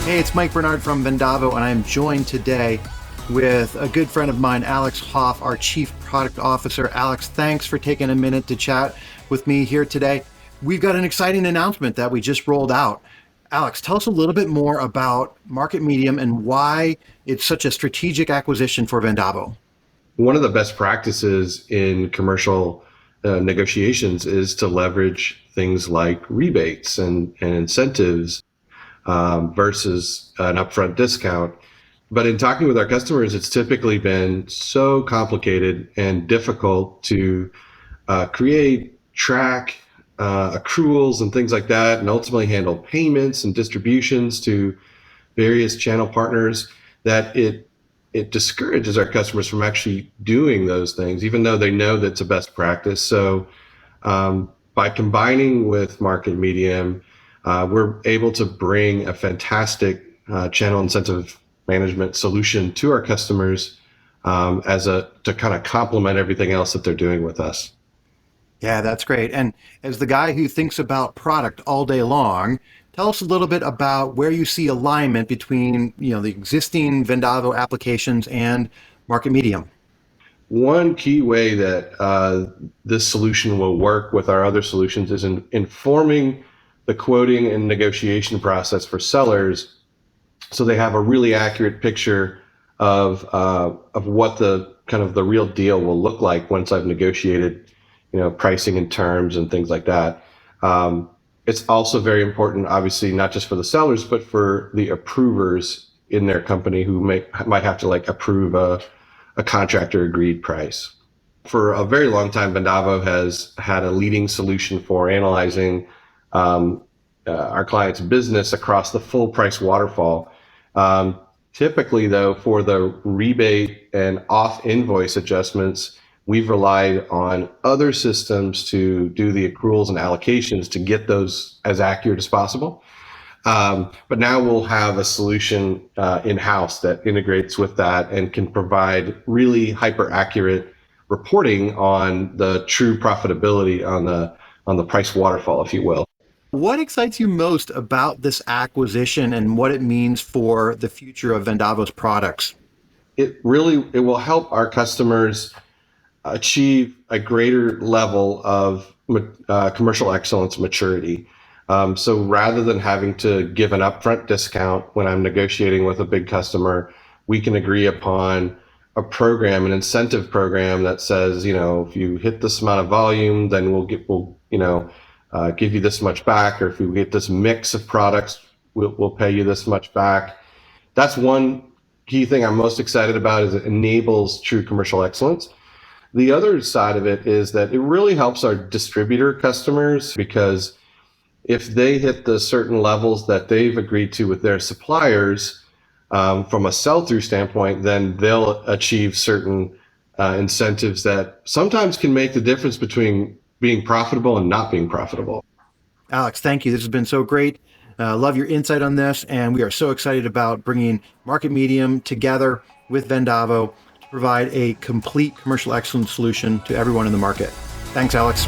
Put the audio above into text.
Hey, it's Mike Bernard from Vendavo, and I'm joined today with a good friend of mine, Alex Hoff, our Chief Product Officer. Alex, thanks for taking a minute to chat with me here today. We've got an exciting announcement that we just rolled out. Alex, tell us a little bit more about Market Medium and why it's such a strategic acquisition for Vendavo. One of the best practices in commercial negotiations is to leverage things like rebates and incentives versus an upfront discount. But in talking with our customers, it's typically been so complicated and difficult to create, track accruals and things like that, and ultimately handle payments and distributions to various channel partners that it discourages our customers from actually doing those things, even though they know that's a best practice. So by combining with Market Medium, we're able to bring a fantastic channel incentive management solution to our customers to kind of complement everything else that they're doing with us. Yeah, that's great. And as the guy who thinks about product all day long, tell us a little bit about where you see alignment between, the existing Vendavo applications and Market Medium. One key way that this solution will work with our other solutions is in informing the quoting and negotiation process for sellers, so they have a really accurate picture of what the kind of the real deal will look like once I've negotiated, pricing and terms and things like that. It's also very important, obviously, not just for the sellers, but for the approvers in their company who might have to approve a contractor agreed price. For a very long time, Vendavo has had a leading solution for analyzing our client's business across the full price waterfall. Typically, though, for the rebate and off invoice adjustments, we've relied on other systems to do the accruals and allocations to get those as accurate as possible. But now we'll have a solution in-house that integrates with that and can provide really hyper accurate reporting on the true profitability on the price waterfall, if you will. What excites you most about this acquisition and what it means for the future of Vendavo's products? It will help our customers achieve a greater level of commercial excellence maturity. So rather than having to give an upfront discount when I'm negotiating with a big customer, we can agree upon a program, an incentive program that says, if you hit this amount of volume, then we'll give you this much back, or if we get this mix of products, we'll pay you this much back. That's one key thing I'm most excited about, is it enables true commercial excellence. The other side of it is that it really helps our distributor customers, because if they hit the certain levels that they've agreed to with their suppliers from a sell-through standpoint, then they'll achieve certain incentives that sometimes can make the difference between being profitable and not being profitable. Alex, thank you. This has been so great. Love your insight on this, and we are so excited about bringing Market Medium together with Vendavo to provide a complete commercial excellence solution to everyone in the market. Thanks, Alex.